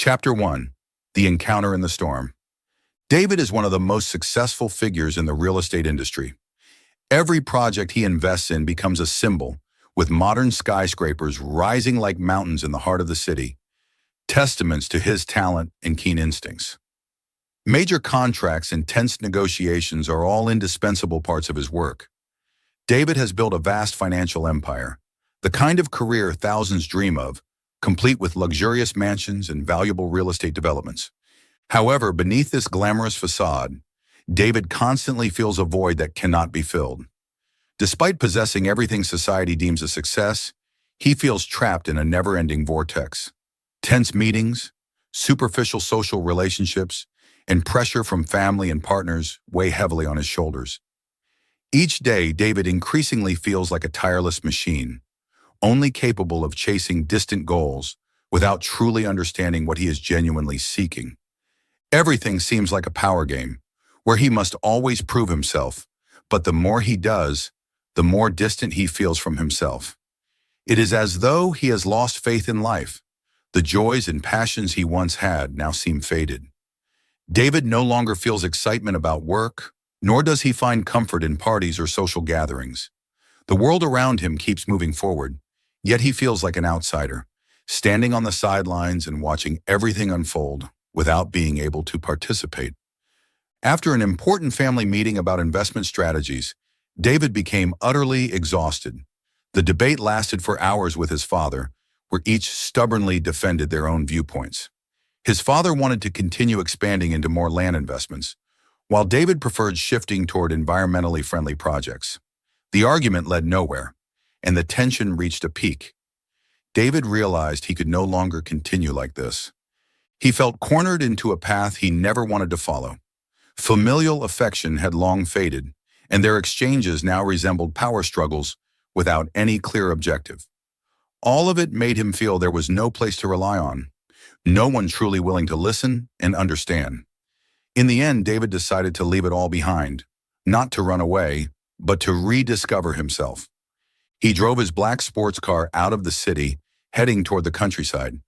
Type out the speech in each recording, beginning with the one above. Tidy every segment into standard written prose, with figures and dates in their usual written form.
Chapter 1. The Encounter in the Storm. David is one of the most successful figures in the real estate industry. Every project he invests in becomes a symbol, with modern skyscrapers rising like mountains in the heart of the city, testaments to his talent and keen instincts. Major contracts and tense negotiations are all indispensable parts of his work. David has built a vast financial empire, the kind of career thousands dream of, complete with luxurious mansions and valuable real estate developments. However, beneath this glamorous facade, David constantly feels a void that cannot be filled. Despite possessing everything society deems a success, he feels trapped in a never-ending vortex. Tense meetings, superficial social relationships, and pressure from family and partners weigh heavily on his shoulders. Each day, David increasingly feels like a tireless machine, only capable of chasing distant goals without truly understanding what he is genuinely seeking. Everything seems like a power game, where he must always prove himself, but the more he does, the more distant he feels from himself. It is as though he has lost faith in life. The joys and passions he once had now seem faded. David no longer feels excitement about work, nor does he find comfort in parties or social gatherings. The world around him keeps moving forward, yet he feels like an outsider, standing on the sidelines and watching everything unfold without being able to participate. After an important family meeting about investment strategies, David became utterly exhausted. The debate lasted for hours with his father, where each stubbornly defended their own viewpoints. His father wanted to continue expanding into more land investments, while David preferred shifting toward environmentally friendly projects. The argument led nowhere, and the tension reached a peak. David realized he could no longer continue like this. He felt cornered into a path he never wanted to follow. Familial affection had long faded, and their exchanges now resembled power struggles without any clear objective. All of it made him feel there was no place to rely on, no one truly willing to listen and understand. In the end, David decided to leave it all behind, not to run away, but to rediscover himself. He drove his black sports car out of the city, heading toward the countryside.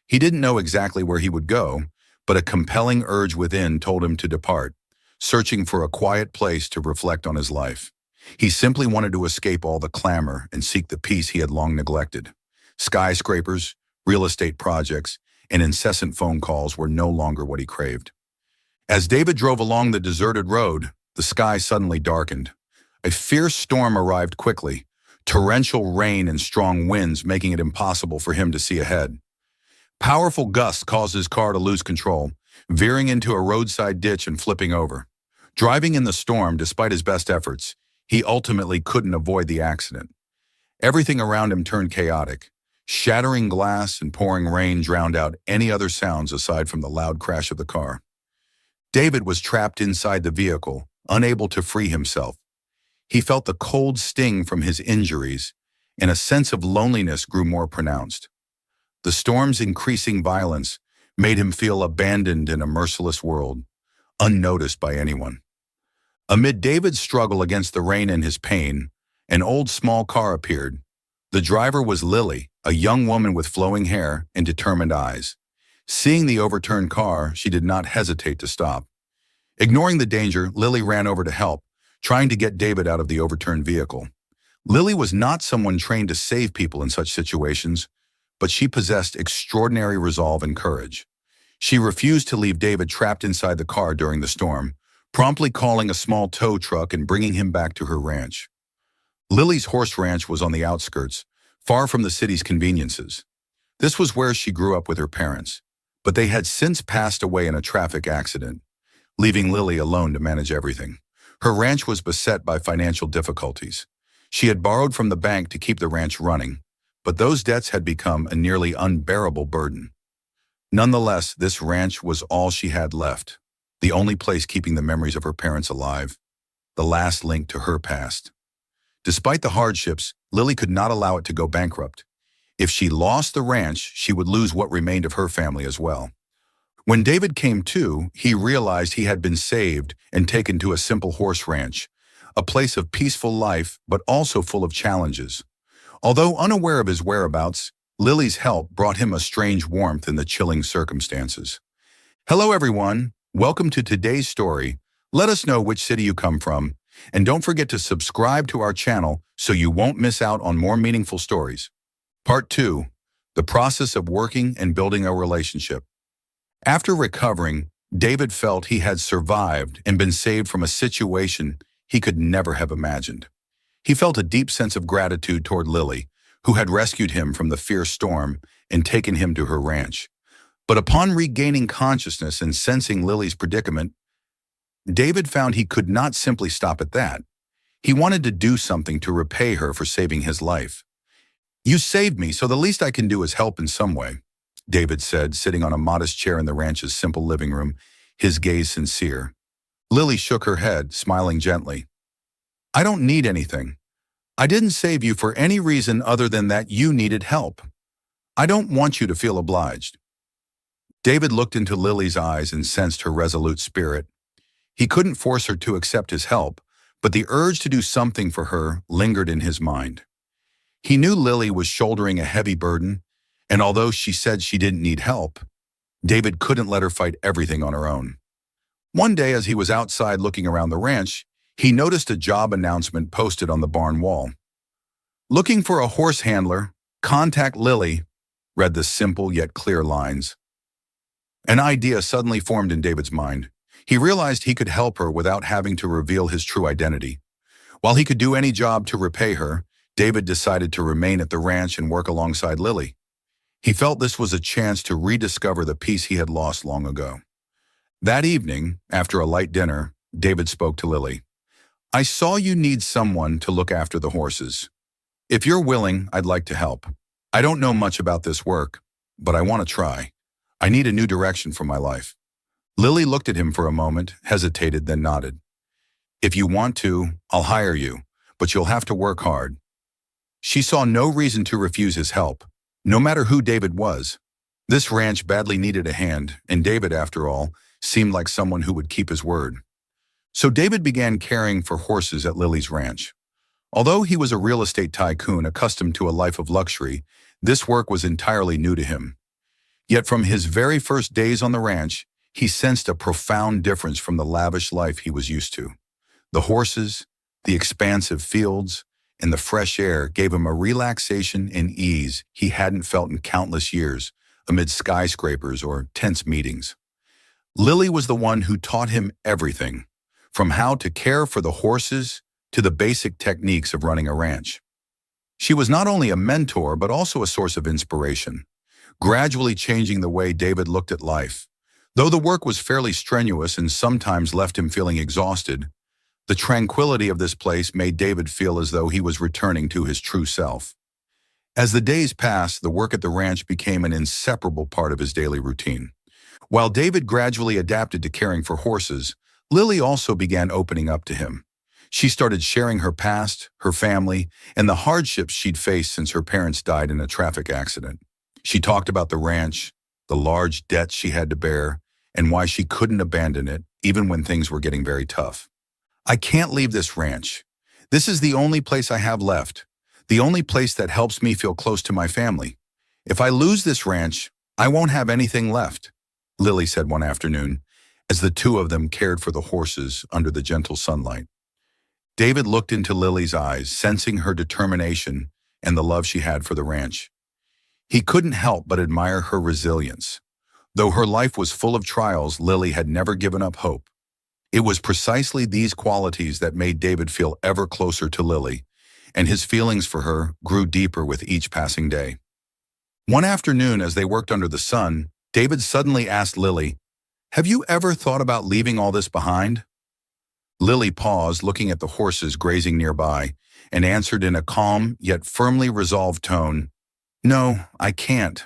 He didn't know exactly where he would go, but a compelling urge within told him to depart, searching for a quiet place to reflect on his life. He simply wanted to escape all the clamor and seek the peace he had long neglected. Skyscrapers, real estate projects, and incessant phone calls were no longer what he craved. As David drove along the deserted road, the sky suddenly darkened. A fierce storm arrived quickly, torrential rain and strong winds making it impossible for him to see ahead. Powerful gusts caused his car to lose control, veering into a roadside ditch and flipping over. Driving in the storm, despite his best efforts, he ultimately couldn't avoid the accident. Everything around him turned chaotic. Shattering glass and pouring rain drowned out any other sounds aside from the loud crash of the car. David was trapped inside the vehicle, unable to free himself. He felt the cold sting from his injuries, and a sense of loneliness grew more pronounced. The storm's increasing violence made him feel abandoned in a merciless world, unnoticed by anyone. Amid David's struggle against the rain and his pain, an old small car appeared. The driver was Lily, a young woman with flowing hair and determined eyes. Seeing the overturned car, she did not hesitate to stop. Ignoring the danger, Lily ran over to help, trying to get David out of the overturned vehicle. Lily was not someone trained to save people in such situations, but she possessed extraordinary resolve and courage. She refused to leave David trapped inside the car during the storm, promptly calling a small tow truck and bringing him back to her ranch. Lily's horse ranch was on the outskirts, far from the city's conveniences. This was where she grew up with her parents, but they had since passed away in a traffic accident, leaving Lily alone to manage everything. Her ranch was beset by financial difficulties. She had borrowed from the bank to keep the ranch running, but those debts had become a nearly unbearable burden. Nonetheless, this ranch was all she had left, the only place keeping the memories of her parents alive, the last link to her past. Despite the hardships, Lily could not allow it to go bankrupt. If she lost the ranch, she would lose what remained of her family as well. When David came to, he realized he had been saved and taken to a simple horse ranch, a place of peaceful life but also full of challenges. Although unaware of his whereabouts, Lily's help brought him a strange warmth in the chilling circumstances. Hello everyone, welcome to today's story. Let us know which city you come from, and don't forget to subscribe to our channel so you won't miss out on more meaningful stories. Part 2. The process of working and building a relationship. After recovering, David felt he had survived and been saved from a situation he could never have imagined. He felt a deep sense of gratitude toward Lily, who had rescued him from the fierce storm and taken him to her ranch. But upon regaining consciousness and sensing Lily's predicament, David found he could not simply stop at that. He wanted to do something to repay her for saving his life. "You saved me, so the least I can do is help in some way," David said, sitting on a modest chair in the ranch's simple living room, his gaze sincere. Lily shook her head, smiling gently. "I don't need anything. I didn't save you for any reason other than that you needed help. I don't want you to feel obliged." David looked into Lily's eyes and sensed her resolute spirit. He couldn't force her to accept his help, but the urge to do something for her lingered in his mind. He knew Lily was shouldering a heavy burden, and although she said she didn't need help, David couldn't let her fight everything on her own. One day, as he was outside looking around the ranch, he noticed a job announcement posted on the barn wall. "Looking for a horse handler, contact Lily," read the simple yet clear lines. An idea suddenly formed in David's mind. He realized he could help her without having to reveal his true identity. While he could do any job to repay her, David decided to remain at the ranch and work alongside Lily. He felt this was a chance to rediscover the peace he had lost long ago. That evening, after a light dinner, David spoke to Lily. "I saw you need someone to look after the horses. If you're willing, I'd like to help. I don't know much about this work, but I want to try. I need a new direction for my life." Lily looked at him for a moment, hesitated, then nodded. "If you want to, I'll hire you, but you'll have to work hard." She saw no reason to refuse his help, no matter who David was. This ranch badly needed a hand, and David, after all, seemed like someone who would keep his word. So David began caring for horses at Lily's ranch. Although he was a real estate tycoon accustomed to a life of luxury, this work was entirely new to him. Yet from his very first days on the ranch, he sensed a profound difference from the lavish life he was used to. The horses, the expansive fields, and the fresh air gave him a relaxation and ease he hadn't felt in countless years amid skyscrapers or tense meetings. Lily was the one who taught him everything, from how to care for the horses to the basic techniques of running a ranch. She was not only a mentor but also a source of inspiration, gradually changing the way David looked at life. Though the work was fairly strenuous and sometimes left him feeling exhausted, the tranquility of this place made David feel as though he was returning to his true self. As the days passed, the work at the ranch became an inseparable part of his daily routine. While David gradually adapted to caring for horses, Lily also began opening up to him. She started sharing her past, her family, and the hardships she'd faced since her parents died in a traffic accident. She talked about the ranch, the large debts she had to bear, and why she couldn't abandon it, even when things were getting very tough. "I can't leave this ranch. This is the only place I have left, the only place that helps me feel close to my family. If I lose this ranch, I won't have anything left," Lily said one afternoon, as the two of them cared for the horses under the gentle sunlight. David looked into Lily's eyes, sensing her determination and the love she had for the ranch. He couldn't help but admire her resilience. Though her life was full of trials, Lily had never given up hope. It was precisely these qualities that made David feel ever closer to Lily, and his feelings for her grew deeper with each passing day. One afternoon, as they worked under the sun, David suddenly asked Lily, "Have you ever thought about leaving all this behind?" Lily paused, looking at the horses grazing nearby, and answered in a calm yet firmly resolved tone, "No, I can't.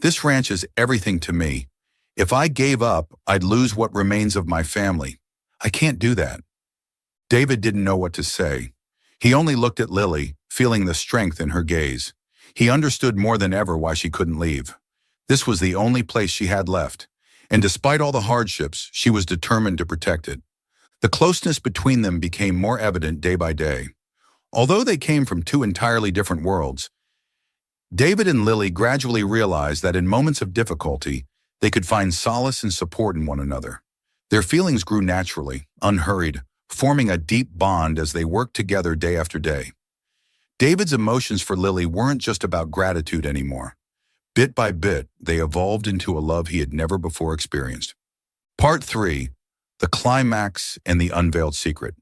This ranch is everything to me. If I gave up, I'd lose what remains of my family. I can't do that." David didn't know what to say. He only looked at Lily, feeling the strength in her gaze. He understood more than ever why she couldn't leave. This was the only place she had left, and despite all the hardships, she was determined to protect it. The closeness between them became more evident day by day. Although they came from two entirely different worlds, David and Lily gradually realized that in moments of difficulty, they could find solace and support in one another. Their feelings grew naturally, unhurried, forming a deep bond as they worked together day after day. David's emotions for Lily weren't just about gratitude anymore. Bit by bit, they evolved into a love he had never before experienced. Part 3. The Climax and the Unveiled Secret.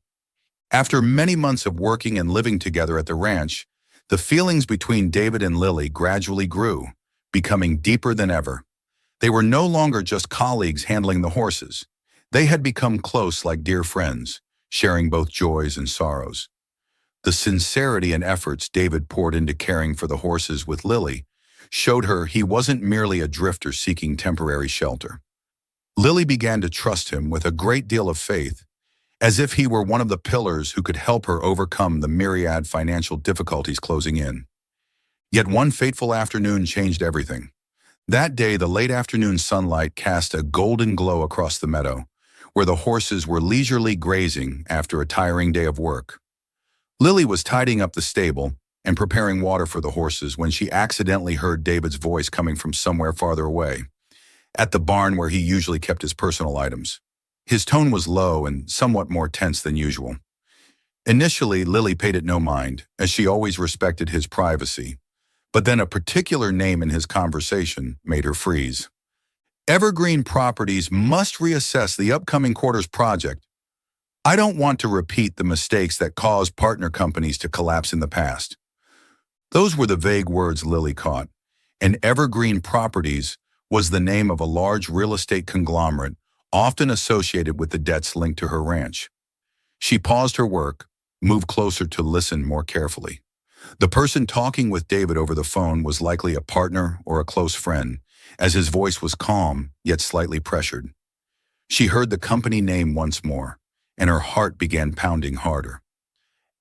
After many months of working and living together at the ranch, the feelings between David and Lily gradually grew, becoming deeper than ever. They were no longer just colleagues handling the horses. They had become close like dear friends, sharing both joys and sorrows. The sincerity and efforts David poured into caring for the horses with Lily showed her he wasn't merely a drifter seeking temporary shelter. Lily began to trust him with a great deal of faith, as if he were one of the pillars who could help her overcome the myriad financial difficulties closing in. Yet one fateful afternoon changed everything. That day, the late afternoon sunlight cast a golden glow across the meadow, where the horses were leisurely grazing after a tiring day of work. Lily was tidying up the stable and preparing water for the horses when she accidentally heard David's voice coming from somewhere farther away, at the barn where he usually kept his personal items. His tone was low and somewhat more tense than usual. Initially, Lily paid it no mind, as she always respected his privacy, but then a particular name in his conversation made her freeze. Evergreen Properties must reassess the upcoming quarter's project. I don't want to repeat the mistakes that caused partner companies to collapse in the past. Those were the vague words Lily caught, and Evergreen Properties was the name of a large real estate conglomerate often associated with the debts linked to her ranch. She paused her work, moved closer to listen more carefully. The person talking with David over the phone was likely a partner or a close friend, as his voice was calm yet slightly pressured. She heard the company name once more, and her heart began pounding harder.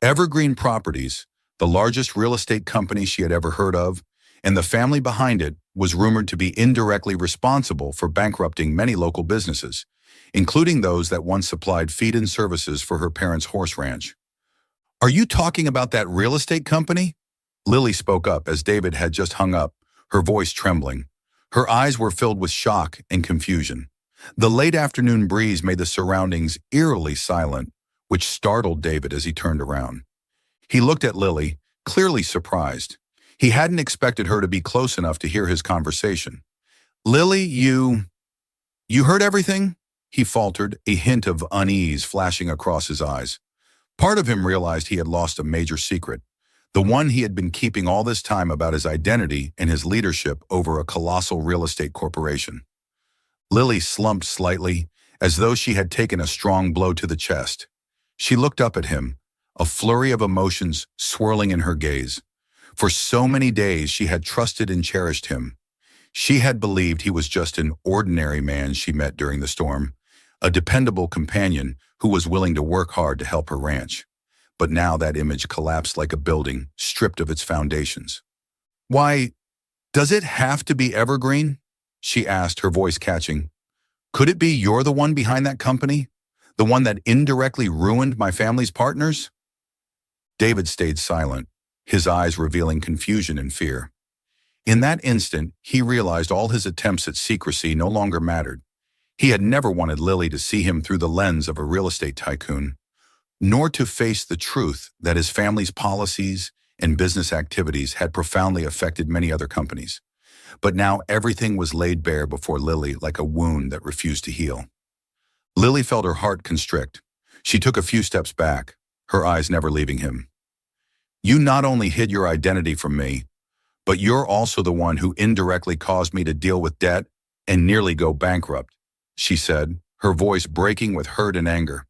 Evergreen Properties, the largest real estate company she had ever heard of, and the family behind it was rumored to be indirectly responsible for bankrupting many local businesses, including those that once supplied feed-in services for her parents' horse ranch. "Are you talking about that real estate company?" Lily spoke up as David had just hung up, her voice trembling. Her eyes were filled with shock and confusion. The late afternoon breeze made the surroundings eerily silent, which startled David as he turned around. He looked at Lily, clearly surprised. He hadn't expected her to be close enough to hear his conversation. "Lily, you heard everything?" he faltered, a hint of unease flashing across his eyes. Part of him realized he had lost a major secret, the one he had been keeping all this time about his identity and his leadership over a colossal real estate corporation. Lily slumped slightly, as though she had taken a strong blow to the chest. She looked up at him, a flurry of emotions swirling in her gaze. For so many days she had trusted and cherished him. She had believed he was just an ordinary man she met during the storm, a dependable companion who was willing to work hard to help her ranch. But now that image collapsed like a building, stripped of its foundations. "Why, does it have to be Evergreen?" she asked, her voice catching. "Could it be you're the one behind that company? The one that indirectly ruined my family's partners?" David stayed silent, his eyes revealing confusion and fear. In that instant, he realized all his attempts at secrecy no longer mattered. He had never wanted Lily to see him through the lens of a real estate tycoon, nor to face the truth that his family's policies and business activities had profoundly affected many other companies. But now everything was laid bare before Lily like a wound that refused to heal. Lily felt her heart constrict. She took a few steps back, her eyes never leaving him. "You not only hid your identity from me, but you're also the one who indirectly caused me to deal with debt and nearly go bankrupt," she said, her voice breaking with hurt and anger.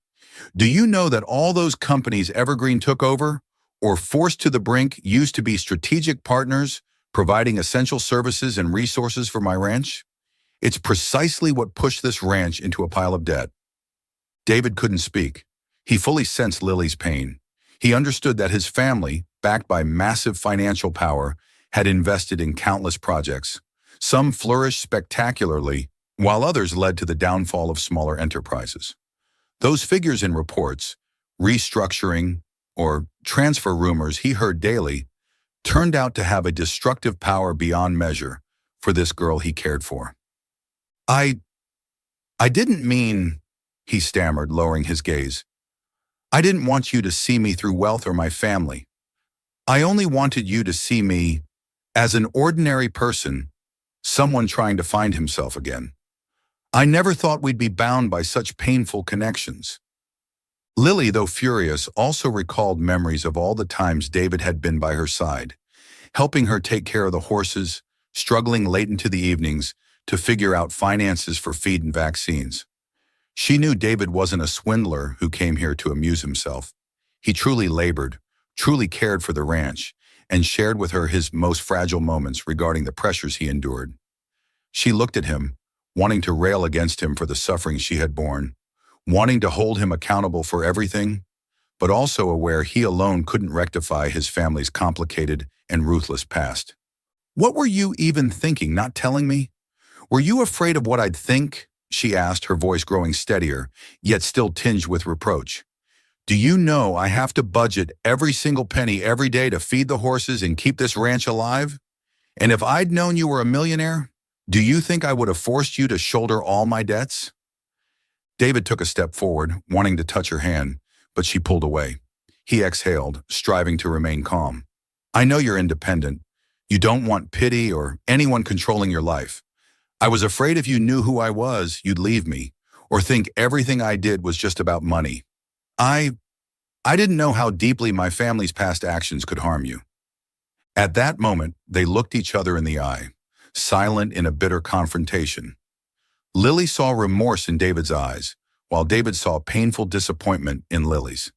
"Do you know that all those companies Evergreen took over, or forced to the brink, used to be strategic partners, providing essential services and resources for my ranch? It's precisely what pushed this ranch into a pile of debt." David couldn't speak. He fully sensed Lily's pain. He understood that his family, backed by massive financial power, had invested in countless projects. Some flourished spectacularly, while others led to the downfall of smaller enterprises. Those figures in reports, restructuring, or transfer rumors he heard daily, turned out to have a destructive power beyond measure for this girl he cared for. I, I didn't mean, he stammered, lowering his gaze. I didn't want you to see me through wealth or my family. I only wanted you to see me as an ordinary person, someone trying to find himself again. I never thought we'd be bound by such painful connections. Lily, though furious, also recalled memories of all the times David had been by her side, helping her take care of the horses, struggling late into the evenings to figure out finances for feed and vaccines. She knew David wasn't a swindler who came here to amuse himself. He truly labored, truly cared for the ranch, and shared with her his most fragile moments regarding the pressures he endured. She looked at him, wanting to rail against him for the suffering she had borne, wanting to hold him accountable for everything, but also aware he alone couldn't rectify his family's complicated and ruthless past. What were you even thinking, not telling me? Were you afraid of what I'd think? She asked, her voice growing steadier, yet still tinged with reproach. Do you know I have to budget every single penny every day to feed the horses and keep this ranch alive? And if I'd known you were a millionaire, do you think I would have forced you to shoulder all my debts? David took a step forward, wanting to touch her hand, but she pulled away. He exhaled, striving to remain calm. I know you're independent. You don't want pity or anyone controlling your life. I was afraid if you knew who I was, you'd leave me, or think everything I did was just about money. I didn't know how deeply my family's past actions could harm you. At that moment, they looked each other in the eye, silent in a bitter confrontation. Lily saw remorse in David's eyes, while David saw painful disappointment in Lily's.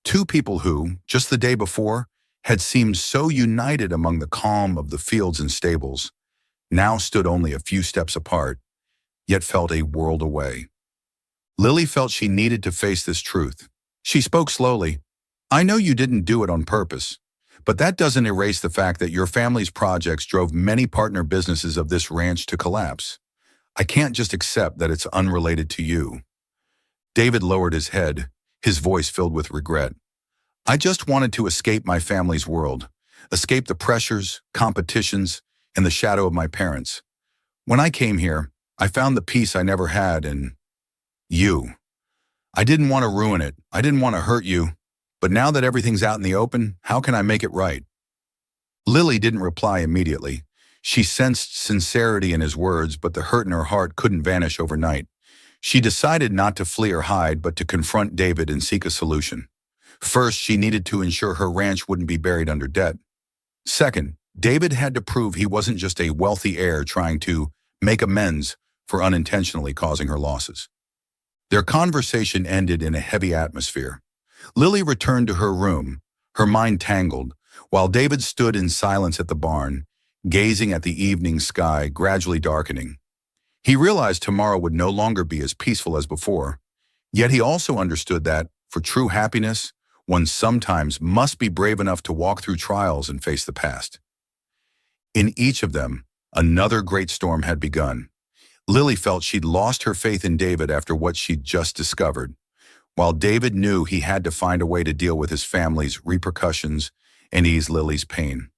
Two people who, just the day before, had seemed so united among the calm of the fields and stables, now stood only a few steps apart, yet felt a world away. Lily felt she needed to face this truth. She spoke slowly. I know you didn't do it on purpose, but that doesn't erase the fact that your family's projects drove many partner businesses of this ranch to collapse. I can't just accept that it's unrelated to you. David lowered his head, his voice filled with regret. I just wanted to escape my family's world, escape the pressures, competitions, and the shadow of my parents. When I came here, I found the peace I never had in you. I didn't want to ruin it. I didn't want to hurt you. But now that everything's out in the open, how can I make it right? Lily didn't reply immediately. She sensed sincerity in his words, but the hurt in her heart couldn't vanish overnight. She decided not to flee or hide, but to confront David and seek a solution. First, she needed to ensure her ranch wouldn't be buried under debt. Second, David had to prove he wasn't just a wealthy heir trying to make amends for unintentionally causing her losses. Their conversation ended in a heavy atmosphere. Lily returned to her room, her mind tangled, while David stood in silence at the barn, gazing at the evening sky gradually darkening. He realized tomorrow would no longer be as peaceful as before, yet he also understood that, for true happiness, one sometimes must be brave enough to walk through trials and face the past. In each of them, another great storm had begun. Lily felt she'd lost her faith in David after what she'd just discovered, while David knew he had to find a way to deal with his family's repercussions and ease Lily's pain.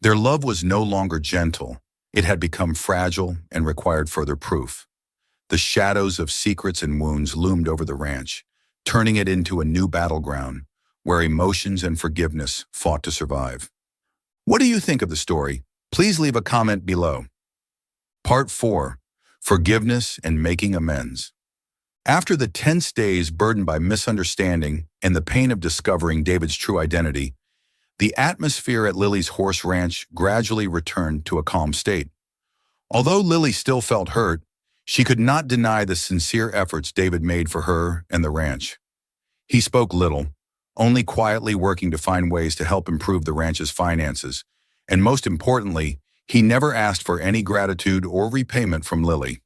Their love was no longer gentle. It had become fragile and required further proof. The shadows of secrets and wounds loomed over the ranch, turning it into a new battleground where emotions and forgiveness fought to survive. What do you think of the story? Please leave a comment below. Part 4. Forgiveness and Making Amends. After the tense days burdened by misunderstanding and the pain of discovering David's true identity, the atmosphere at Lily's horse ranch gradually returned to a calm state. Although Lily still felt hurt, she could not deny the sincere efforts David made for her and the ranch. He spoke little, only quietly working to find ways to help improve the ranch's finances, and most importantly, he never asked for any gratitude or repayment from Lily.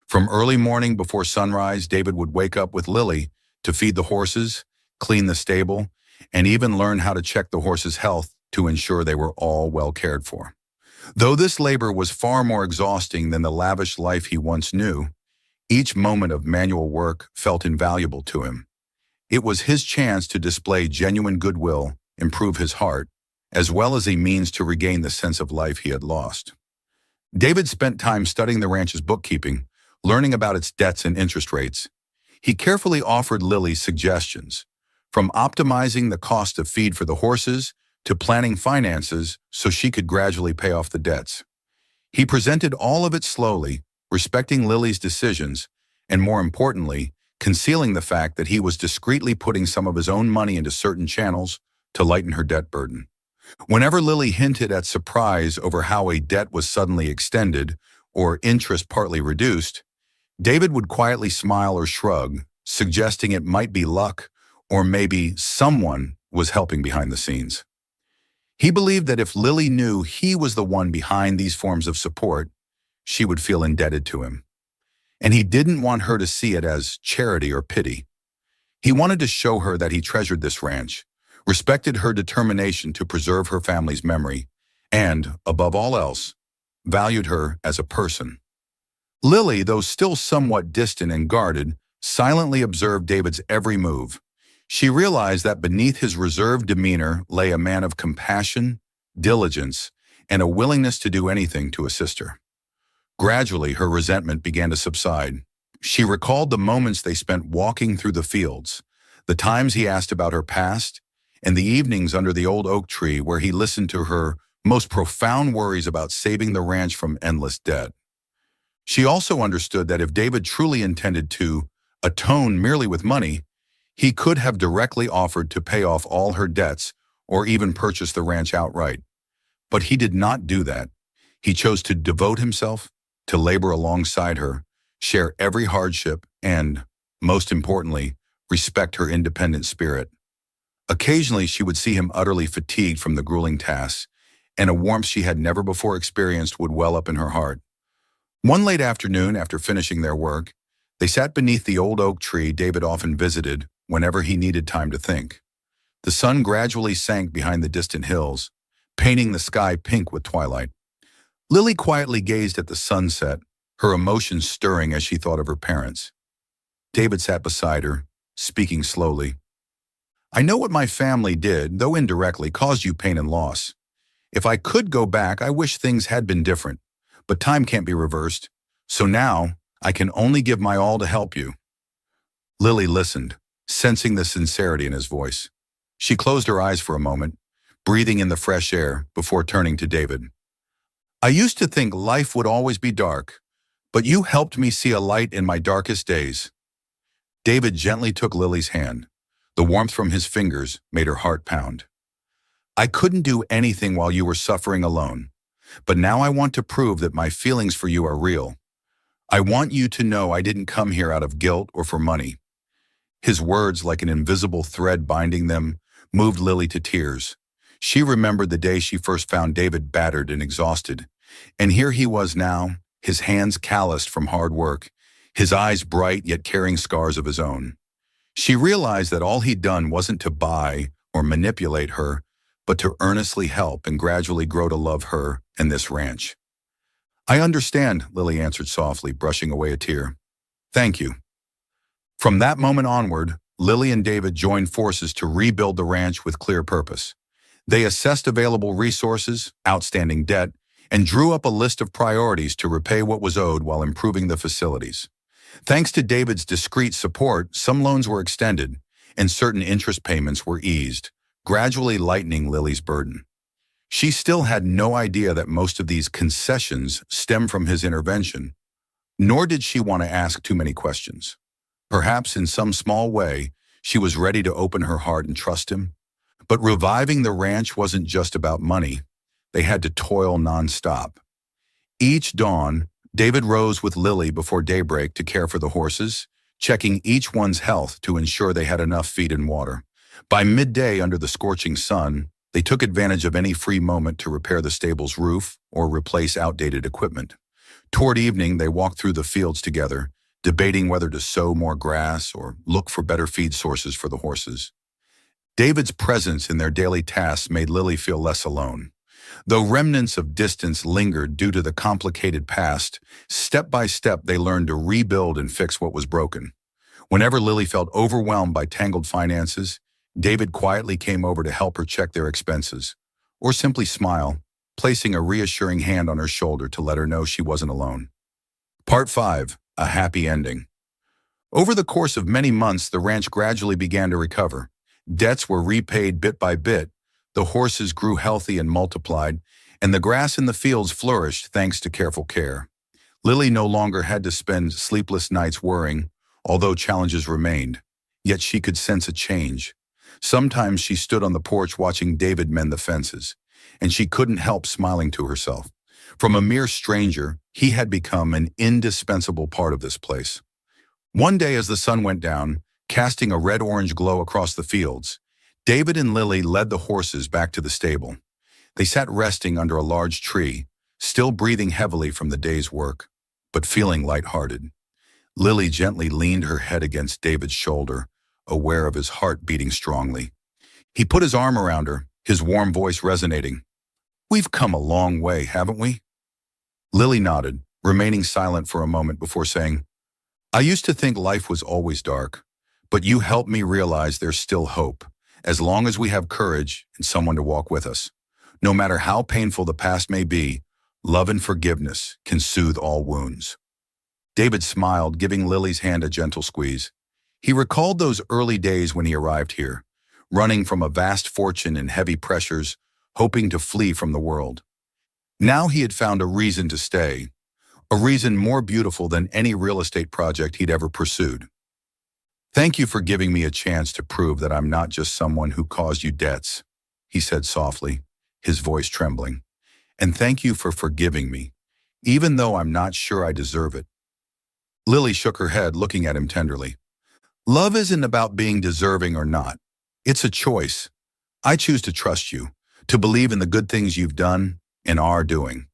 From early morning before sunrise, David would wake up with Lily to feed the horses, clean the stable, and even learn how to check the horses' health to ensure they were all well cared for. Though this labor was far more exhausting than the lavish life he once knew, each moment of manual work felt invaluable to him. It was his chance to display genuine goodwill, improve his heart, as well as a means to regain the sense of life he had lost. David spent time studying the ranch's bookkeeping, learning about its debts and interest rates. He carefully offered Lily suggestions, from optimizing the cost of feed for the horses to planning finances so she could gradually pay off the debts. He presented all of it slowly, respecting Lily's decisions, and more importantly, concealing the fact that he was discreetly putting some of his own money into certain channels to lighten her debt burden. Whenever Lily hinted at surprise over how a debt was suddenly extended or interest partly reduced, David would quietly smile or shrug, suggesting it might be luck or maybe someone was helping behind the scenes. He believed that if Lily knew he was the one behind these forms of support, she would feel indebted to him. And he didn't want her to see it as charity or pity. He wanted to show her that he treasured this ranch, respected her determination to preserve her family's memory, and, above all else, valued her as a person. Lily, though still somewhat distant and guarded, silently observed David's every move. She realized that beneath his reserved demeanor lay a man of compassion, diligence, and a willingness to do anything to assist her. Gradually, her resentment began to subside. She recalled the moments they spent walking through the fields, the times he asked about her past, and the evenings under the old oak tree where he listened to her most profound worries about saving the ranch from endless debt. She also understood that if David truly intended to atone merely with money, he could have directly offered to pay off all her debts or even purchase the ranch outright. But he did not do that. He chose to devote himself, to labor alongside her, share every hardship, and, most importantly, respect her independent spirit. Occasionally, she would see him utterly fatigued from the grueling tasks, and a warmth she had never before experienced would well up in her heart. One late afternoon, after finishing their work, they sat beneath the old oak tree David often visited whenever he needed time to think. The sun gradually sank behind the distant hills, painting the sky pink with twilight. Lily quietly gazed at the sunset, her emotions stirring as she thought of her parents. David sat beside her, speaking slowly. "I know what my family did, though indirectly, caused you pain and loss. If I could go back, I wish things had been different, but time can't be reversed, so now I can only give my all to help you." Lily listened, sensing the sincerity in his voice. She closed her eyes for a moment, breathing in the fresh air before turning to David. "I used to think life would always be dark, but you helped me see a light in my darkest days." David gently took Lily's hand. The warmth from his fingers made her heart pound. "I couldn't do anything while you were suffering alone, but now I want to prove that my feelings for you are real. I want you to know I didn't come here out of guilt or for money." His words, like an invisible thread binding them, moved Lily to tears. She remembered the day she first found David battered and exhausted, and here he was now, his hands calloused from hard work, his eyes bright yet carrying scars of his own. She realized that all he'd done wasn't to buy or manipulate her, but to earnestly help and gradually grow to love her and this ranch. "I understand," Lily answered softly, brushing away a tear. "Thank you." From that moment onward, Lily and David joined forces to rebuild the ranch with clear purpose. They assessed available resources, outstanding debt, and drew up a list of priorities to repay what was owed while improving the facilities. Thanks to David's discreet support, some loans were extended, and certain interest payments were eased, gradually lightening Lily's burden. She still had no idea that most of these concessions stemmed from his intervention, nor did she want to ask too many questions. Perhaps in some small way, she was ready to open her heart and trust him. But reviving the ranch wasn't just about money. They had to toil nonstop. Each dawn, David rose with Lily before daybreak to care for the horses, checking each one's health to ensure they had enough feed and water. By midday, under the scorching sun, they took advantage of any free moment to repair the stable's roof or replace outdated equipment. Toward evening, they walked through the fields together, debating whether to sow more grass or look for better feed sources for the horses. David's presence in their daily tasks made Lily feel less alone. Though remnants of distance lingered due to the complicated past, step by step they learned to rebuild and fix what was broken. Whenever Lily felt overwhelmed by tangled finances, David quietly came over to help her check their expenses, or simply smile, placing a reassuring hand on her shoulder to let her know she wasn't alone. Part 5. A happy ending. Over the course of many months, the ranch gradually began to recover. Debts were repaid bit by bit, the horses grew healthy and multiplied, and the grass in the fields flourished thanks to careful care. Lily no longer had to spend sleepless nights worrying, although challenges remained. Yet she could sense a change. Sometimes she stood on the porch watching David mend the fences, and she couldn't help smiling to herself. From a mere stranger, he had become an indispensable part of this place. One day as the sun went down, casting a red-orange glow across the fields, David and Lily led the horses back to the stable. They sat resting under a large tree, still breathing heavily from the day's work, but feeling lighthearted. Lily gently leaned her head against David's shoulder, aware of his heart beating strongly. He put his arm around her, his warm voice resonating. "We've come a long way, haven't we?" Lily nodded, remaining silent for a moment before saying, "I used to think life was always dark, but you helped me realize there's still hope, as long as we have courage and someone to walk with us. No matter how painful the past may be, love and forgiveness can soothe all wounds." David smiled, giving Lily's hand a gentle squeeze. He recalled those early days when he arrived here, running from a vast fortune and heavy pressures, hoping to flee from the world. Now he had found a reason to stay, a reason more beautiful than any real estate project he'd ever pursued. "Thank you for giving me a chance to prove that I'm not just someone who caused you debts," he said softly, his voice trembling. "And thank you for forgiving me, even though I'm not sure I deserve it." Lily shook her head, looking at him tenderly. "Love isn't about being deserving or not. It's a choice. I choose to trust you, to believe in the good things you've done and are doing."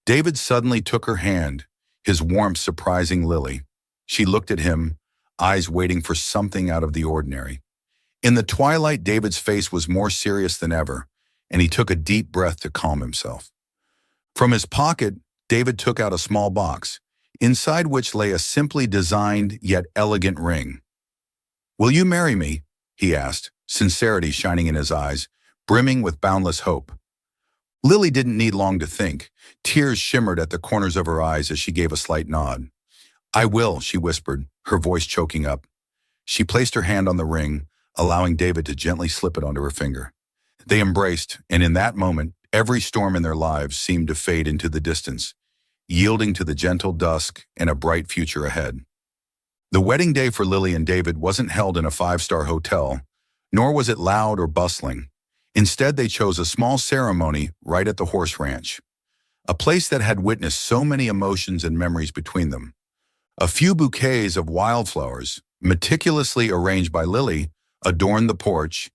David suddenly took her hand, his warmth surprising Lily. She looked at him, eyes waiting for something out of the ordinary. In the twilight, David's face was more serious than ever, and he took a deep breath to calm himself. From his pocket, David took out a small box, inside which lay a simply designed yet elegant ring. "Will you marry me?" he asked, sincerity shining in his eyes, brimming with boundless hope. Lily didn't need long to think. Tears shimmered at the corners of her eyes as she gave a slight nod. "I will," she whispered, her voice choking up. She placed her hand on the ring, allowing David to gently slip it onto her finger. They embraced, and in that moment, every storm in their lives seemed to fade into the distance, yielding to the gentle dusk and a bright future ahead. The wedding day for Lily and David wasn't held in a five-star hotel, nor was it loud or bustling. Instead, they chose a small ceremony right at the horse ranch, a place that had witnessed so many emotions and memories between them. A few bouquets of wildflowers, meticulously arranged by Lily, adorned the porch,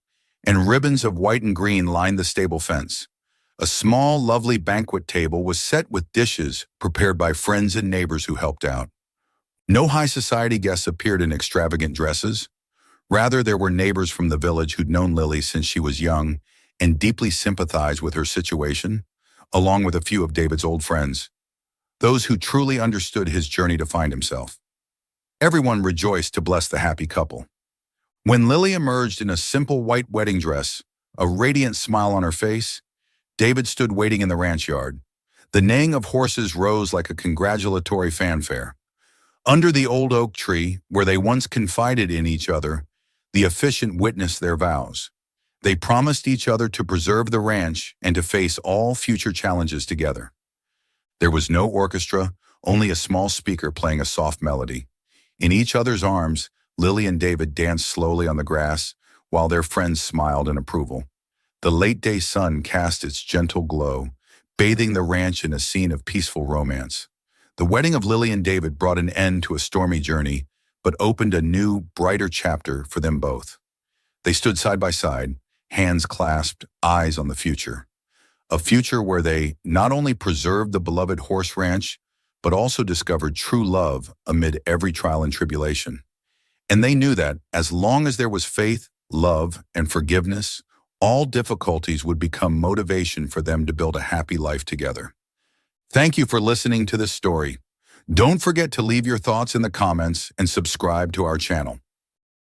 and ribbons of white and green lined the stable fence. A small, lovely banquet table was set with dishes prepared by friends and neighbors who helped out. No high society guests appeared in extravagant dresses. Rather, there were neighbors from the village who'd known Lily since she was young and deeply sympathized with her situation, along with a few of David's old friends, those who truly understood his journey to find himself. Everyone rejoiced to bless the happy couple. When Lily emerged in a simple white wedding dress, a radiant smile on her face, David stood waiting in the ranch yard. The neighing of horses rose like a congratulatory fanfare. Under the old oak tree, where they once confided in each other, the officiant witnessed their vows. They promised each other to preserve the ranch and to face all future challenges together. There was no orchestra, only a small speaker playing a soft melody. In each other's arms, Lily and David danced slowly on the grass, while their friends smiled in approval. The late-day sun cast its gentle glow, bathing the ranch in a scene of peaceful romance. The wedding of Lily and David brought an end to a stormy journey, but opened a new, brighter chapter for them both. They stood side by side, hands clasped, eyes on the future. A future where they not only preserved the beloved horse ranch, but also discovered true love amid every trial and tribulation. And they knew that, as long as there was faith, love, and forgiveness, all difficulties would become motivation for them to build a happy life together. Thank you for listening to this story. Don't forget to leave your thoughts in the comments and subscribe to our channel.